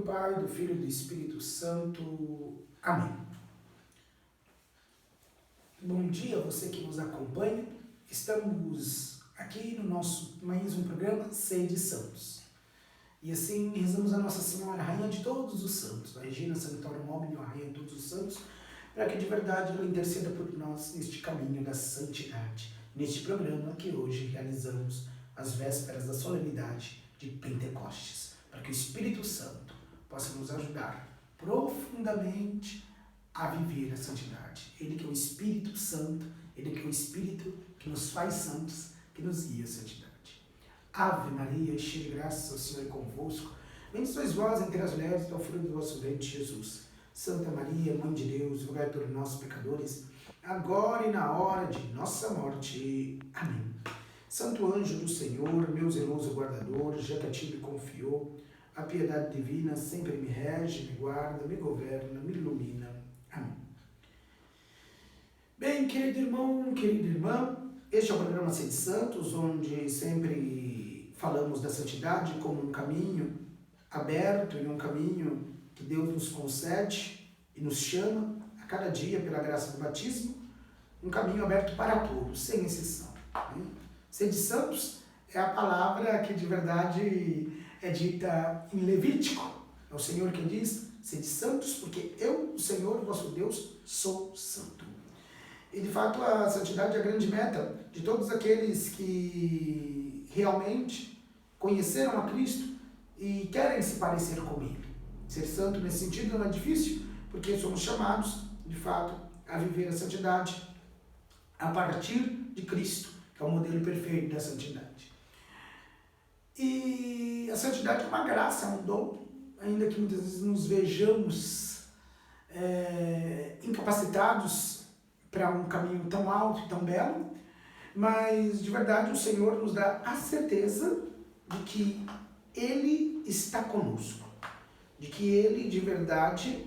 Pai, do Filho e do Espírito Santo. Amém. Bom dia a você que nos acompanha. Estamos aqui no nosso mais um programa Sede Santos. E assim rezamos a Nossa Senhora, Rainha de todos os santos, a Regina Sanctorum Omnium, a Rainha de todos os santos, para que de verdade ela interceda por nós neste caminho da santidade. Neste programa que hoje realizamos as vésperas da solenidade de Pentecostes, para que o Espírito Santo possa nos ajudar profundamente a viver a santidade. Ele que é o Espírito Santo, ele que é o Espírito que nos faz santos, que nos guia à santidade. Ave Maria, cheia de graça, o Senhor é convosco. Bendita sois vós entre as mulheres, e o fruto do vosso ventre, Jesus. Santa Maria, Mãe de Deus, rogai por nós, pecadores, agora e na hora de nossa morte. Amém. Santo anjo do Senhor, meu zeloso guardador, já que a ti me confiou, a piedade divina sempre me rege, me guarda, me governa, me ilumina. Amém. Bem, querido irmão, querida irmã, este é o programa Sede Santos, onde sempre falamos da santidade como um caminho aberto e um caminho que Deus nos concede e nos chama a cada dia pela graça do batismo, um caminho aberto para todos, sem exceção. Sede Santos é a palavra que de verdade é dita em Levítico. É o Senhor quem diz: sede santos, porque eu, o Senhor, vosso Deus, sou santo. E de fato a santidade é a grande meta de todos aqueles que realmente conheceram a Cristo e querem se parecer com Ele. Ser santo nesse sentido não é difícil, porque somos chamados, de fato, a viver a santidade a partir de Cristo, que é o modelo perfeito da santidade. E a santidade é uma graça, é um dom, ainda que muitas vezes nos vejamos incapacitados para um caminho tão alto e tão belo, mas de verdade o Senhor nos dá a certeza de que Ele está conosco, de que Ele de verdade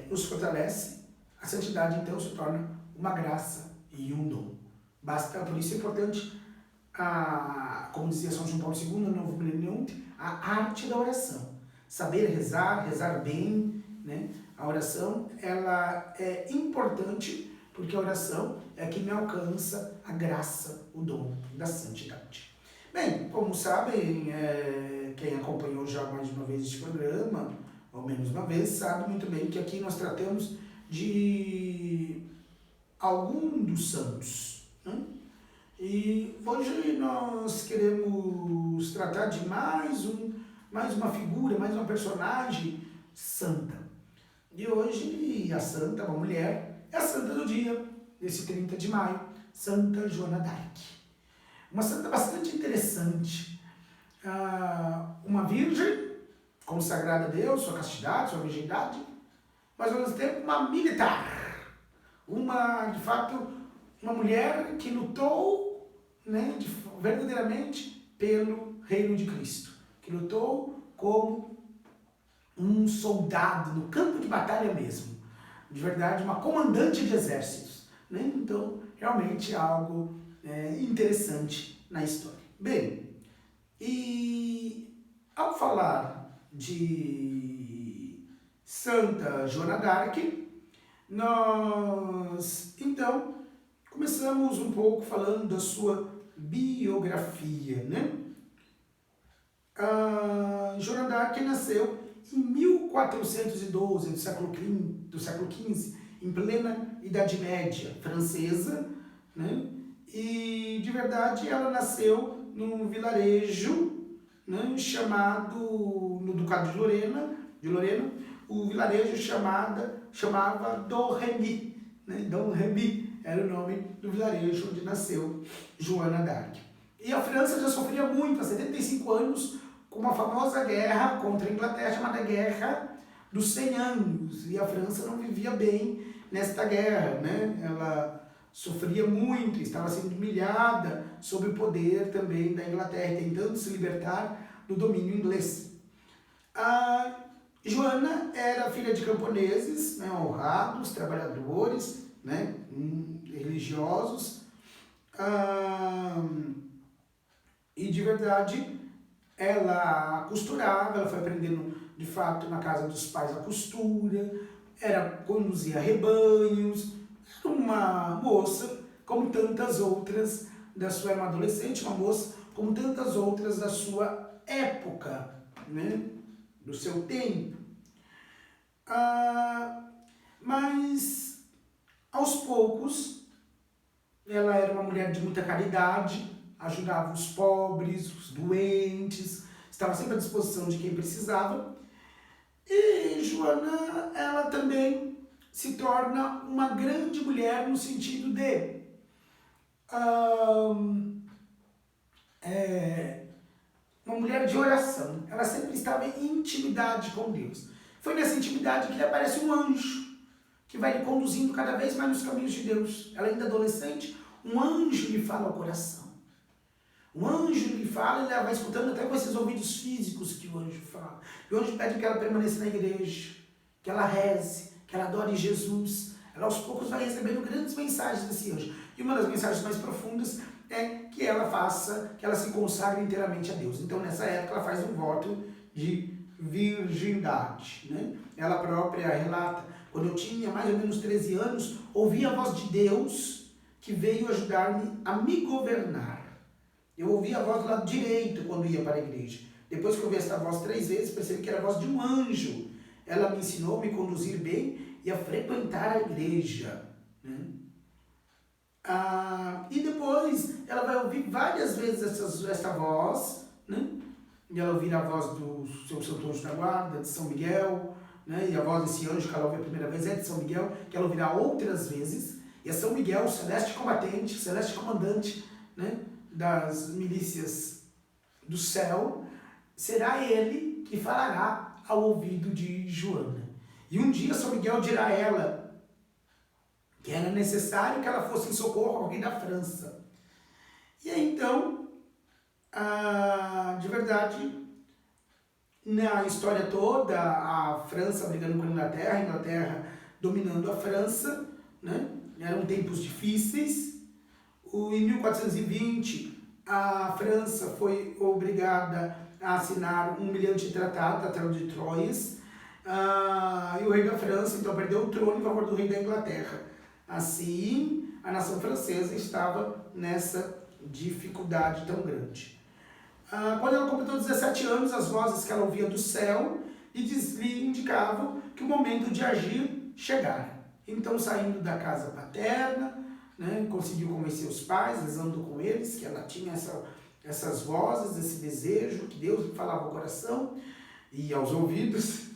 nos fortalece. A santidade então se torna uma graça e um dom. Basta, por isso é importante, como dizia São João Paulo II, no Novo Millennium, a arte da oração. Saber rezar, rezar bem, né? A oração, ela é importante porque a oração é que me alcança a graça, o dom da santidade. Bem, como sabem, quem acompanhou já mais de uma vez este programa, ou menos uma vez, sabe muito bem que aqui nós tratamos de algum dos santos, né? E hoje nós queremos tratar de mais uma figura, mais uma personagem santa. E hoje a santa, uma mulher, é a santa do dia, desse 30 de maio, Santa Joana d'Arc. Uma santa bastante interessante, uma virgem consagrada a Deus, sua castidade, sua virgindade, mas ao mesmo tempo uma militar, de fato, uma mulher que lutou, né, verdadeiramente pelo reino de Cristo, que lutou como um soldado no campo de batalha mesmo, de verdade, uma comandante de exércitos, né? Então, realmente algo interessante na história. Bem, e ao falar de Santa Joana d'Arc, nós então começamos um pouco falando da sua biografia, né? A Joana d'Arc nasceu em 1412, do século XV, em plena Idade Média francesa, né? E de verdade ela nasceu num vilarejo, né, chamado, no Ducado de Lorena, o vilarejo chamava Domremy, né? Domremy era o nome do vilarejo onde nasceu Joana d'Arc. E a França já sofria muito, há 75 anos, com uma famosa guerra contra a Inglaterra, chamada Guerra dos 100 Anos. E a França não vivia bem nesta guerra, né? Ela sofria muito, estava sendo humilhada sob o poder também da Inglaterra, tentando se libertar do domínio inglês. A Joana era filha de camponeses, né, honrados, trabalhadores, né, religiosos, e de verdade ela costurava, ela foi aprendendo de fato na casa dos pais a costura, conduzia rebanhos, era uma moça como tantas outras da sua, era uma adolescente, uma moça como tantas outras da sua época, né? Do seu tempo. Mas aos poucos ela era uma mulher de muita caridade, ajudava os pobres, os doentes, estava sempre à disposição de quem precisava. E Joana, ela também se torna uma grande mulher no sentido de uma mulher de oração. Ela sempre estava em intimidade com Deus. Foi nessa intimidade que lhe aparece um anjo, que vai lhe conduzindo cada vez mais nos caminhos de Deus. Ela ainda adolescente, um anjo lhe fala ao coração. Um anjo lhe fala e ela vai escutando até com esses ouvidos físicos que o anjo fala. E o anjo pede que ela permaneça na igreja, que ela reze, que ela adore Jesus. Ela aos poucos vai recebendo grandes mensagens desse anjo. E uma das mensagens mais profundas é que ela se consagre inteiramente a Deus. Então nessa época ela faz um voto de virgindade, né? Ela própria relata: quando eu tinha mais ou menos 13 anos, ouvi a voz de Deus que veio ajudar-me a me governar. Eu ouvi a voz do lado direito quando ia para a igreja. Depois que eu ouvi essa voz 3 vezes, percebi que era a voz de um anjo. Ela me ensinou a me conduzir bem e a frequentar a igreja, né? E depois ela vai ouvir várias vezes essa voz, né? E ela ouvir a voz do seu Santo Anjo da Guarda, de São Miguel, né? E a voz desse anjo que ela ouve a primeira vez é de São Miguel, que ela ouvirá outras vezes. E é São Miguel, o celeste combatente, celeste comandante, né? Das milícias do céu, será ele que falará ao ouvido de Joana. E um dia São Miguel dirá a ela que era necessário que ela fosse em socorro ao rei da França. E aí então, de verdade, na história toda, a França brigando com a Inglaterra dominando a França, né? Eram tempos difíceis. Em 1420, a França foi obrigada a assinar um humilhante tratado, Tratado de Troyes, e o rei da França então perdeu o trono em favor do rei da Inglaterra. Assim, a nação francesa estava nessa dificuldade tão grande. Quando ela completou 17 anos, as vozes que ela ouvia do céu lhe indicavam que o momento de agir chegara. Então, saindo da casa paterna, né, conseguiu convencer os pais, rezando com eles, que ela tinha essas vozes, esse desejo, que Deus lhe falava ao coração e aos ouvidos.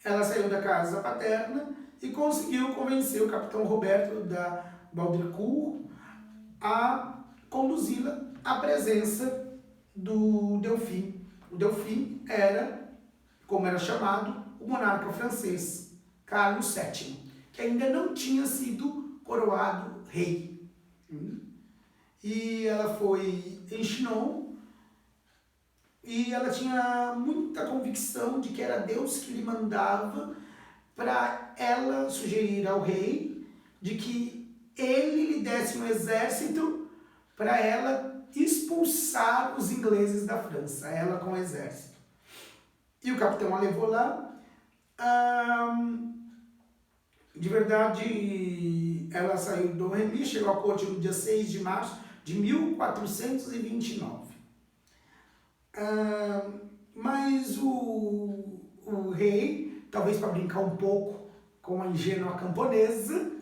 Ela saiu da casa paterna e conseguiu convencer o capitão Roberto da Baudricourt a conduzi-la à presença do Delfim. O Delfim era, como era chamado, o monarca francês, Carlos VII, que ainda não tinha sido coroado rei. E ela foi em Chinon e ela tinha muita convicção de que era Deus que lhe mandava para ela sugerir ao rei de que ele lhe desse um exército para ela expulsar os ingleses da França, ela com o exército. E o capitão a levou lá. De verdade, ela saiu do Remy, chegou à corte no dia 6 de março de 1429. Mas o rei, talvez para brincar um pouco com a ingênua camponesa,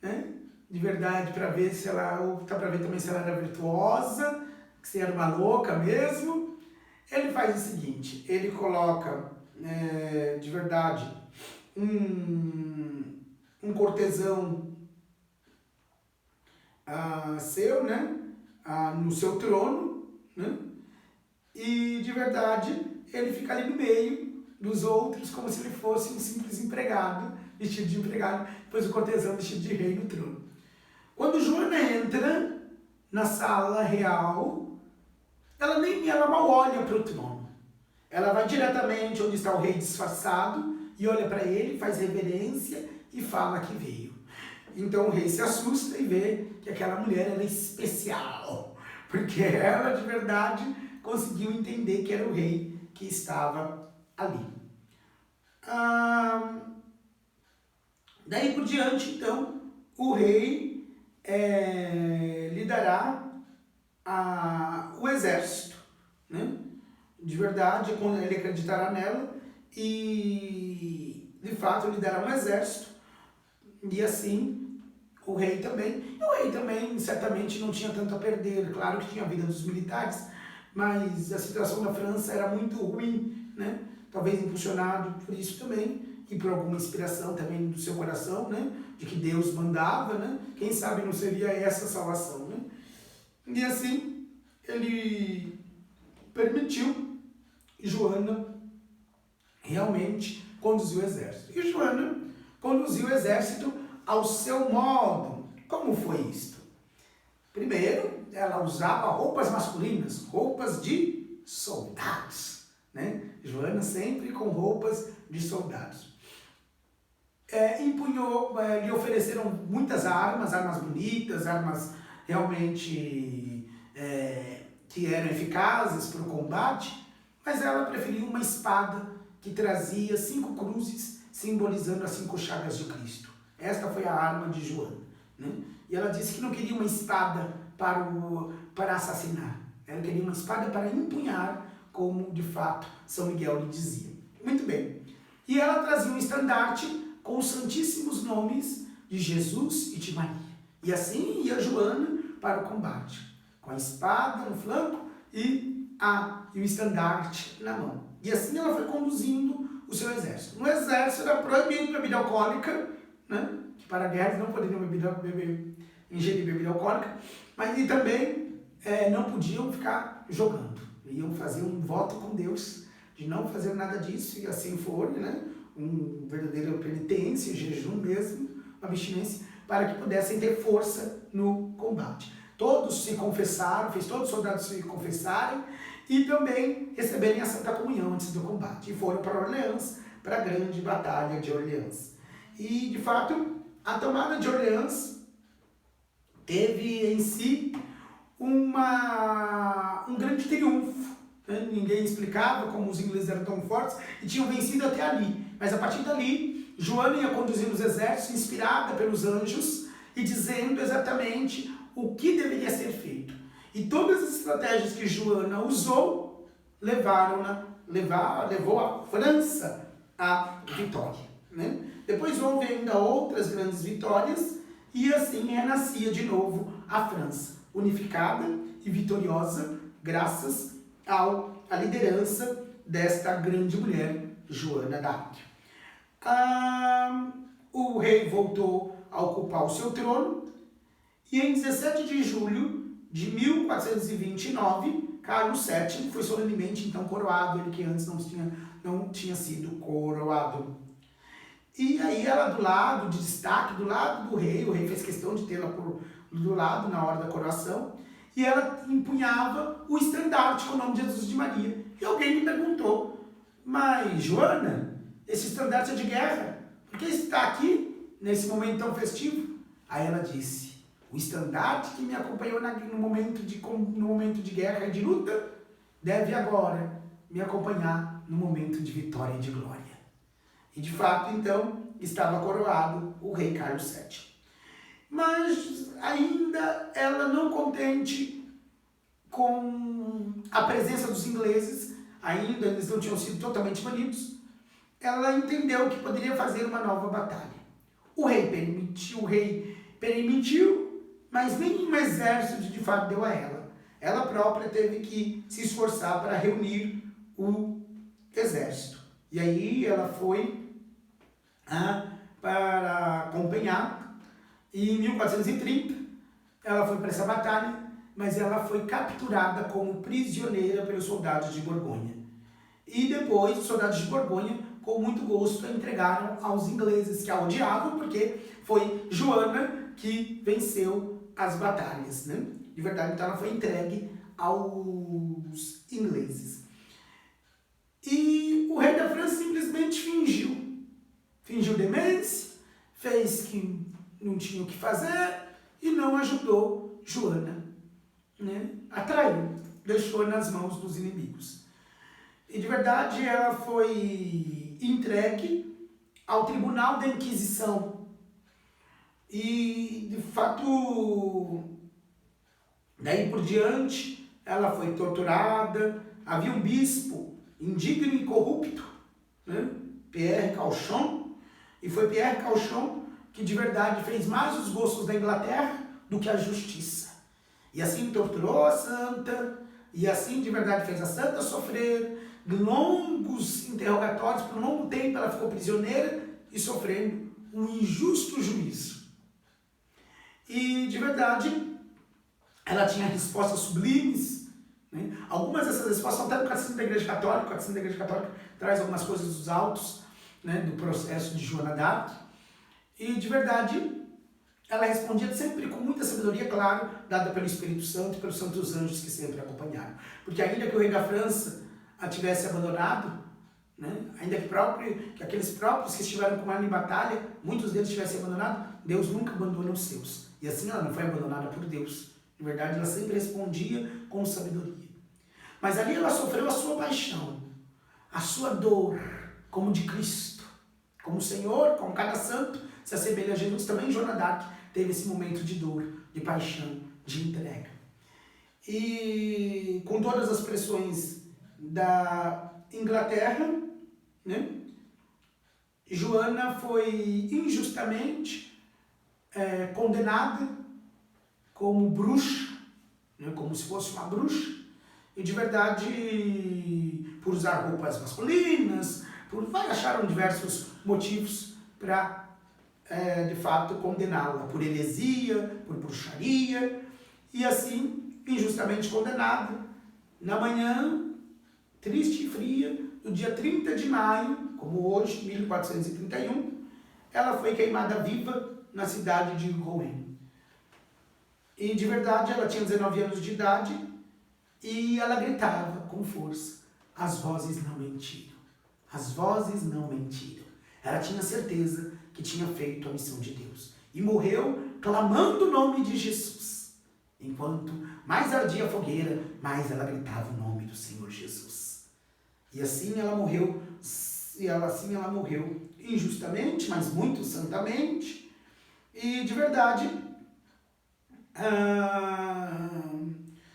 né? De verdade, para ver se ela, para ver também se ela era virtuosa, se era uma louca mesmo, ele faz o seguinte: ele coloca, de verdade, um cortesão seu, né? No seu trono, né? E de verdade ele fica ali no meio dos outros como se ele fosse um simples empregado, vestido de empregado, depois o cortesão vestido de rei no trono. Quando Joana entra na sala real, ela mal olha para o trono. Ela vai diretamente onde está o rei disfarçado e olha para ele, faz reverência e fala que veio. Então o rei se assusta e vê que aquela mulher é especial, porque ela de verdade conseguiu entender que era o rei que estava ali. Daí por diante, então, o rei lhe dará o exército, né? De verdade, quando ele acreditará nela e, de fato, lhe dará um exército. E assim, o rei também, certamente não tinha tanto a perder. Claro que tinha a vida dos militares, mas a situação da França era muito ruim, né? Talvez impulsionado por isso também, e por alguma inspiração também do seu coração, né? De que Deus mandava, né? Quem sabe não seria essa a salvação, né? E assim, ele permitiu Joana realmente conduzir o exército. E Joana conduziu o exército ao seu modo. Como foi isto? Primeiro, ela usava roupas masculinas, roupas de soldados, né? Joana sempre com roupas de soldados. Lhe ofereceram muitas armas bonitas, armas realmente que eram eficazes para o combate, mas ela preferiu uma espada que trazia 5 cruzes, simbolizando as 5 chagas de Cristo. Esta foi a arma de Joana, né? E ela disse que não queria uma espada para assassinar, ela queria uma espada para empunhar, como de fato São Miguel lhe dizia. Muito bem. E ela trazia um estandarte com os santíssimos nomes de Jesus e de Maria. E assim ia Joana para o combate, com a espada no flanco e o estandarte na mão. E assim ela foi conduzindo o seu exército. No exército era proibido bebida alcoólica, né? Que para a guerra não poderiam ingerir bebida alcoólica, mas e também não podiam ficar jogando. Iam fazer um voto com Deus de não fazer nada disso, e assim foi, né? Um verdadeiro penitência, jejum mesmo, abstinência, para que pudessem ter força no combate. Todos se confessaram, fez todos os soldados se confessarem e também receberem a Santa Comunhão antes do combate. E foram para Orleans, para a grande batalha de Orleans. E, de fato, a tomada de Orleans teve em si um grande triunfo. Ninguém explicava como os ingleses eram tão fortes e tinham vencido até ali. Mas a partir dali, Joana ia conduzindo os exércitos, inspirada pelos anjos e dizendo exatamente o que deveria ser feito. E todas as estratégias que Joana usou levou a França à vitória, né? Depois houve ainda outras grandes vitórias e assim renascia de novo a França, unificada e vitoriosa graças à liderança desta grande mulher, Joana d'Arc. O rei voltou a ocupar o seu trono e em 17 de julho de 1429, Carlos VII foi solenemente então coroado, ele que antes não tinha sido coroado. E aí ela do lado, de destaque, do lado do rei, o rei fez questão de tê-la do lado na hora da coroação, e ela empunhava o estandarte com o nome de Jesus de Maria. E alguém me perguntou, mas Joana, esse estandarte é de guerra, por que está aqui nesse momento tão festivo? Aí ela disse, o estandarte que me acompanhou no momento de guerra e de luta, deve agora me acompanhar no momento de vitória e de glória. E de fato, então, estava coroado o rei Carlos VII. Mas ainda ela não contente com a presença dos ingleses, ainda eles não tinham sido totalmente banidos, ela entendeu que poderia fazer uma nova batalha. O rei permitiu, mas nenhum exército de fato deu a ela. Ela própria teve que se esforçar para reunir o exército. E aí ela foi para acompanhar, e em 1430 ela foi para essa batalha, mas ela foi capturada como prisioneira pelos soldados de Borgonha. E depois os soldados de Borgonha, com muito gosto, a entregaram aos ingleses, que a odiavam, porque foi Joana que venceu as batalhas, né? De verdade, então ela foi entregue aos ingleses. E o rei da França simplesmente fingiu demência, fez que não tinha o que fazer e não ajudou Joana, né? Atraiu. deixou nas mãos dos inimigos. E de verdade ela foi entregue ao tribunal da Inquisição. E de fato, daí por diante, ela foi torturada. Havia um bispo indigno e corrupto, né? Pierre Cauchon, e foi Pierre Cauchon que de verdade fez mais os gostos da Inglaterra do que a justiça. E assim torturou a santa, e assim de verdade fez a santa sofrer longos interrogatórios. Por um longo tempo ela ficou prisioneira e sofrendo um injusto juízo. E de verdade ela tinha respostas sublimes, né? Algumas dessas respostas estão até no Catecismo da Igreja Católica. O Catecismo da Igreja Católica traz algumas coisas dos autos, né, do processo de Joana d'Arc. E de verdade ela respondia sempre com muita sabedoria, claro, dada pelo Espírito Santo e pelos santos anjos que sempre a acompanharam. Porque ainda que o rei da França a tivesse abandonado, né, ainda que aqueles próprios que estiveram com ela em batalha, muitos deles tivessem abandonado, Deus nunca abandona os seus. E assim ela não foi abandonada por Deus. De verdade, ela sempre respondia com sabedoria. Mas ali ela sofreu a sua paixão, a sua dor, como de Cristo. Como o Senhor, como cada santo se assemelha a Jesus, também Joana d'Arc teve esse momento de dor, de paixão, de entrega. E com todas as pressões da Inglaterra, né, Joana foi injustamente condenada como bruxa, né, como se fosse uma bruxa, e de verdade, por usar roupas masculinas, acharam diversos motivos para, de fato, condená-la por heresia, por bruxaria, e assim, injustamente condenada. Na manhã, triste e fria, no dia 30 de maio, como hoje, 1431, ela foi queimada viva na cidade de Rouen. E de verdade, ela tinha 19 anos de idade e ela gritava com força: as vozes não mentiram. As vozes não mentiram. Ela tinha certeza que tinha feito a missão de Deus. E morreu clamando o nome de Jesus. Enquanto mais ardia a fogueira, mais ela gritava o nome do Senhor Jesus. E assim ela morreu, injustamente, mas muito santamente. E de verdade,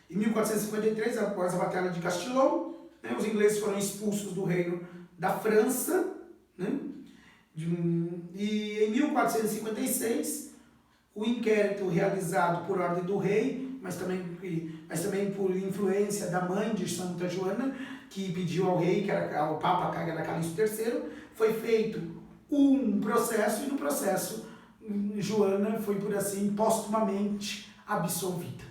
em 1453, após a Batalha de Castillon, né, os ingleses foram expulsos do reino da França, né? E em 1456, o inquérito realizado por ordem do rei, mas também por influência da mãe de Santa Joana, que pediu ao rei, ao Papa Calixto III, foi feito um processo, e no processo Joana foi, por assim, postumamente absolvida.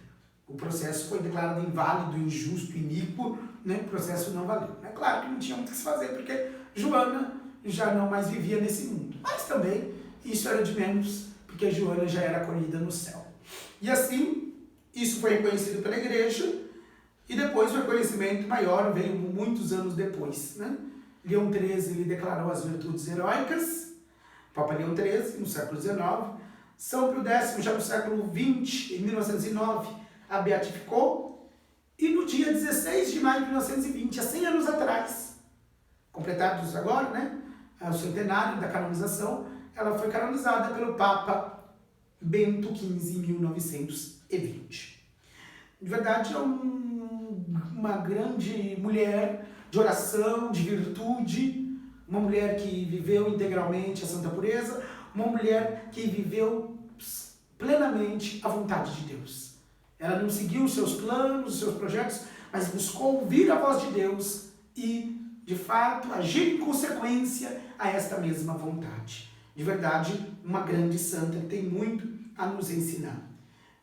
O processo foi declarado inválido, injusto, iníquo, né? O processo não valeu. É claro que não tinha muito o que se fazer, porque Joana já não mais vivia nesse mundo. Mas também isso era de menos, porque Joana já era acolhida no céu. E assim, isso foi reconhecido pela igreja, e depois o reconhecimento maior veio muitos anos depois, né? Leão XIII ele declarou as virtudes heróicas, Papa Leão XIII, no século XIX, São Pio X, já no século XX, em 1909, a beatificou, e no dia 16 de maio de 1920, há 100 anos atrás, completados agora, né, o centenário da canonização, ela foi canonizada pelo Papa Bento XV em 1920. De verdade, é uma grande mulher de oração, de virtude, uma mulher que viveu integralmente a santa pureza, uma mulher que viveu plenamente a vontade de Deus. Ela não seguiu os seus planos, os seus projetos, mas buscou ouvir a voz de Deus e, de fato, agir em consequência a esta mesma vontade. De verdade, uma grande santa que tem muito a nos ensinar.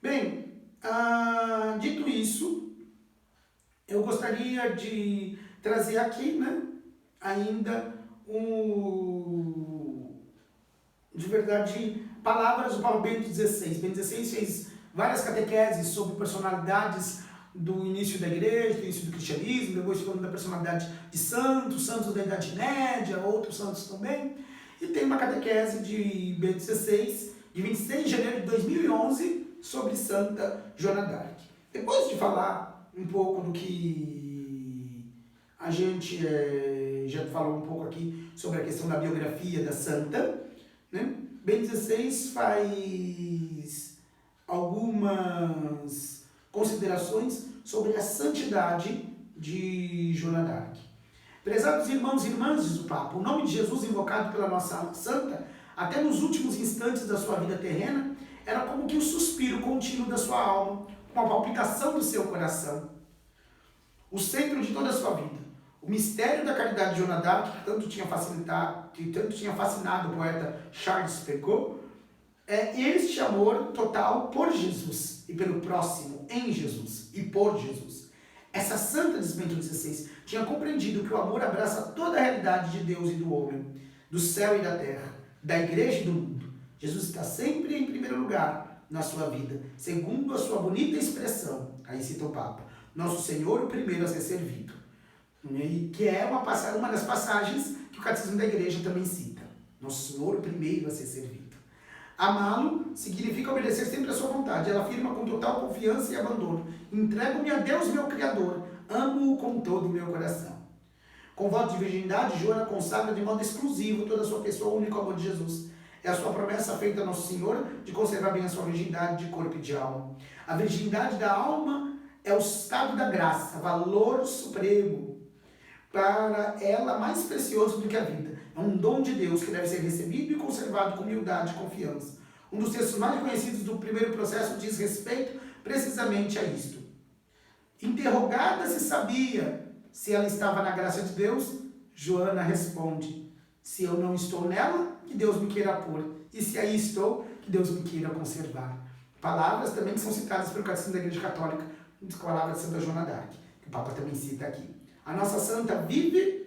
Bem, dito isso, eu gostaria de trazer aqui, né, ainda de verdade, palavras do Papa Bento XVI. Bento XVI fez várias catequeses sobre personalidades do início da igreja, do início do cristianismo, depois falando da personalidade de santos da Idade Média, outros santos também. E tem uma catequese de Bento XVI, de 26 de janeiro de 2011, sobre Santa Joana d'Arc. Depois de falar um pouco do que a gente já falou um pouco aqui sobre a questão da biografia da santa, né? Bento XVI faz algumas considerações sobre a santidade de Joana d'Arc. Prezados irmãos e irmãs, diz o Papa, o nome de Jesus invocado pela nossa santa, até nos últimos instantes da sua vida terrena, era como que o suspiro contínuo da sua alma, uma palpitação do seu coração. O centro de toda a sua vida. O mistério da caridade de Joana d'Arc, que tanto tinha fascinado o poeta Charles Perrault, é este amor total por Jesus e pelo próximo, em Jesus e por Jesus. Essa santa, diz Bento XVI, tinha compreendido que o amor abraça toda a realidade de Deus e do homem, do céu e da terra, da igreja e do mundo. Jesus está sempre em primeiro lugar na sua vida, segundo a sua bonita expressão, aí cita o Papa, Nosso Senhor o primeiro a ser servido. E que é uma das passagens que o Catecismo da Igreja também cita. Nosso Senhor o primeiro a ser servido. Amá-lo significa obedecer sempre à sua vontade. Ela afirma com total confiança e abandono: entrego-me a Deus, meu Criador, amo-o com todo o meu coração. Com voto de virgindade, Joana consagra de modo exclusivo toda a sua pessoa ao único amor de Jesus. É a sua promessa feita a Nosso Senhor de conservar bem a sua virgindade de corpo e de alma. A virgindade da alma é o estado da graça, valor supremo, para ela mais precioso do que a vida. É um dom de Deus que deve ser recebido e conservado com humildade e confiança. Um dos textos mais conhecidos do primeiro processo diz respeito precisamente a isto. Interrogada se sabia se ela estava na graça de Deus, Joana responde: se eu não estou nela, que Deus me queira pôr, e se aí estou, que Deus me queira conservar. Palavras também que são citadas pelo Catecismo da Igreja Católica, com a palavra de Santa Joana d'Arc, que o Papa também cita aqui. A nossa santa vive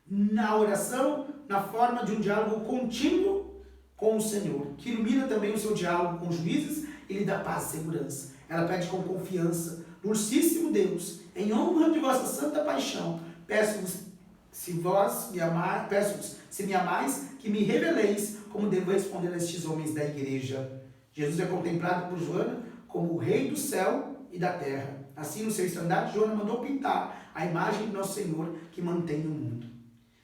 na oração, na forma de um diálogo contínuo com o Senhor, que ilumina também o seu diálogo com os juízes e lhe dá paz e segurança. Ela pede com confiança: Dulcíssimo Deus, em honra de vossa santa paixão, peço-vos, se me amais, que me reveleis como devo responder a estes homens da igreja. Jesus é contemplado por Joana como o Rei do céu e da terra. Assim, no seu estandarte, Joana mandou pintar a imagem de Nosso Senhor que mantém o mundo.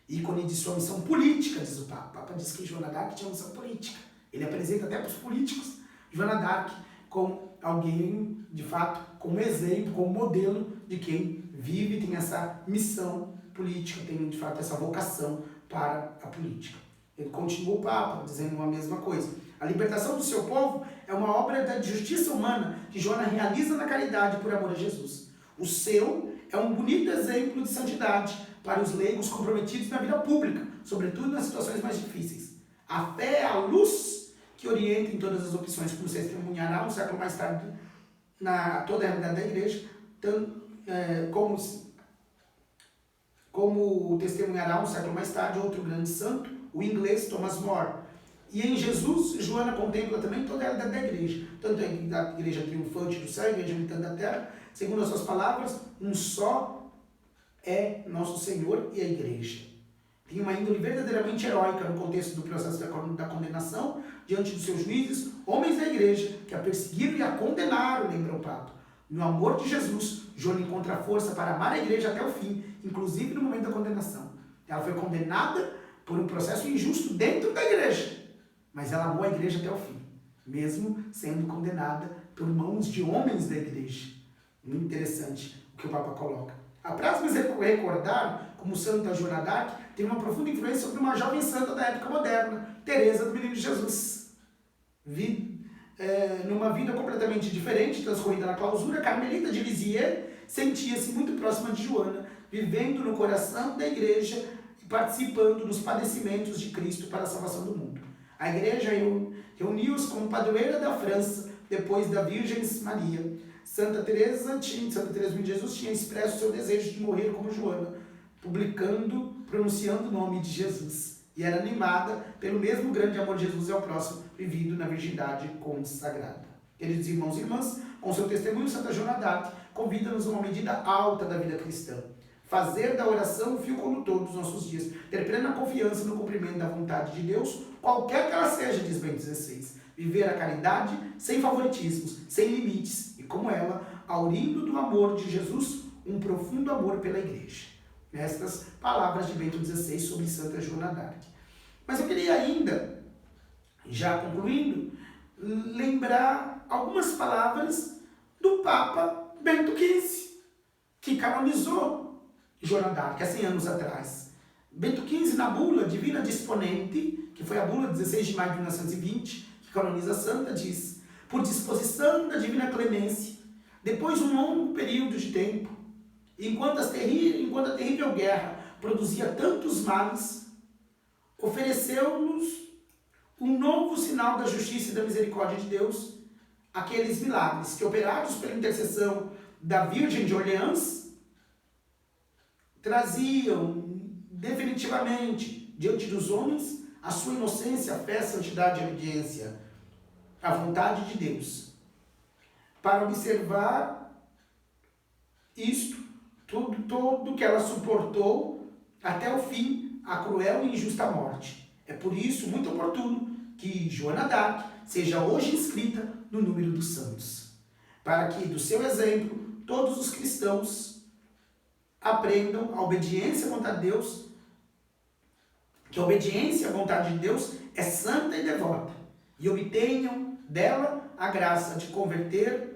Ícone de sua missão política, diz o Papa. O Papa diz que Joana d'Arc tinha missão política. Ele apresenta até para os políticos Joana d'Arc como alguém, de fato, como exemplo, como modelo de quem vive e tem essa missão política, tem, de fato, essa vocação para a política. Ele continua o Papa dizendo a mesma coisa. A libertação do seu povo é uma obra da justiça humana que Joana realiza na caridade por amor a Jesus. O seu é um bonito exemplo de santidade para os leigos comprometidos na vida pública, sobretudo nas situações mais difíceis. A fé é a luz que orienta em todas as opções, como se testemunhará um século mais tarde na toda a realidade da igreja, como testemunhará um século mais tarde outro grande santo, o inglês Thomas More. E em Jesus, Joana contempla também toda a realidade da igreja, tanto a igreja triunfante do céu, a igreja militante da terra, segundo as suas palavras, um só é Nosso Senhor e a igreja. Tem uma índole verdadeiramente heróica no contexto do processo da condenação, diante dos seus juízes, homens da igreja que a perseguiram e a condenaram, lembra o Papa. No amor de Jesus, Joana encontra força para amar a igreja até o fim, inclusive no momento da condenação. Ela foi condenada por um processo injusto dentro da igreja, mas ela amou a igreja até o fim, mesmo sendo condenada por mãos de homens da igreja. Muito interessante o que o Papa coloca. Apraz-me recordar como Santa Joana d'Arc tem uma profunda influência sobre uma jovem santa da época moderna, Teresa do Menino Jesus. Numa vida completamente diferente, transcorrida na clausura, Carmelita de Lisieux sentia-se muito próxima de Joana, vivendo no coração da igreja e participando dos padecimentos de Cristo para a salvação do mundo. A igreja reuniu-os como padroeira da França, depois da Virgem Maria. Santa Teresa de Jesus tinha expresso seu desejo de morrer como Joana, pronunciando o nome de Jesus. E era animada pelo mesmo grande amor de Jesus ao próximo, vivido na virgindade consagrada. Queridos irmãos e irmãs, com seu testemunho, Santa Joana d'Arc convida-nos a uma medida alta da vida cristã. Fazer da oração o fio condutor dos nossos dias. Ter plena confiança no cumprimento da vontade de Deus, qualquer que ela seja, diz Bento XVI. Viver a caridade sem favoritismos, sem limites. E como ela, aurindo do amor de Jesus, um profundo amor pela Igreja. Estas palavras de Bento XVI sobre Santa Joana d'Arc. Mas eu queria ainda, já concluindo, lembrar algumas palavras do Papa Bento XV, que canonizou Joana d'Arc há 100 anos atrás. Bento XV, na bula Divina Disponente, que foi a bula 16 de maio de 1920, que canoniza a santa, diz: por disposição da Divina Clemência, depois de um longo período de tempo, enquanto a terrível guerra produzia tantos males, ofereceu-nos um novo sinal da justiça e da misericórdia de Deus, aqueles milagres que, operados pela intercessão da Virgem de Orleans, traziam definitivamente diante dos homens a sua inocência, fé, santidade e obediência à vontade de Deus. Para observar isto, tudo que ela suportou até o fim, a cruel e injusta morte. É por isso muito oportuno que Joana d'Arc seja hoje inscrita no número dos santos, para que, do seu exemplo, todos os cristãos aprendam a obediência à vontade de Deus, que a obediência à vontade de Deus é santa e devota, e obtenham dela a graça de converter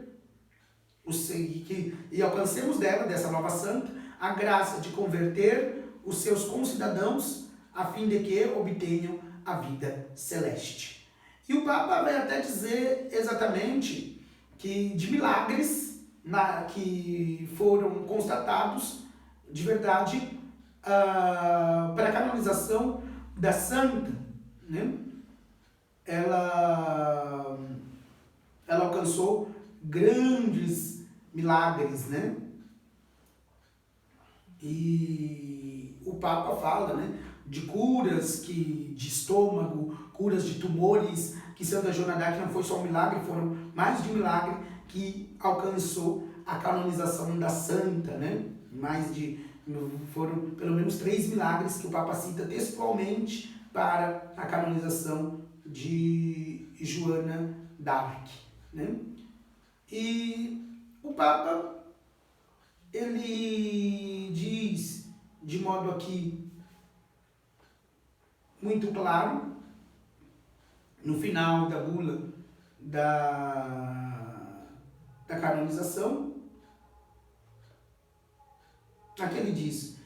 e alcancemos dela, dessa nova santa, a graça de converter os seus concidadãos a fim de que obtenham a vida celeste. E o Papa vai até dizer exatamente que de milagres que foram constatados de verdade para a canonização da santa, né? Ela alcançou grandes milagres, né? E o Papa fala, né, de curas de estômago, curas de tumores, que Santa Joana d'Arc não foi só um milagre, foram mais de um milagre que alcançou a canonização da santa, né? Foram pelo menos 3 milagres que o Papa cita textualmente para a canonização de Joana d'Arc, né? E o Papa, ele diz de modo aqui muito claro, no final da bula da canonização, aqui ele diz: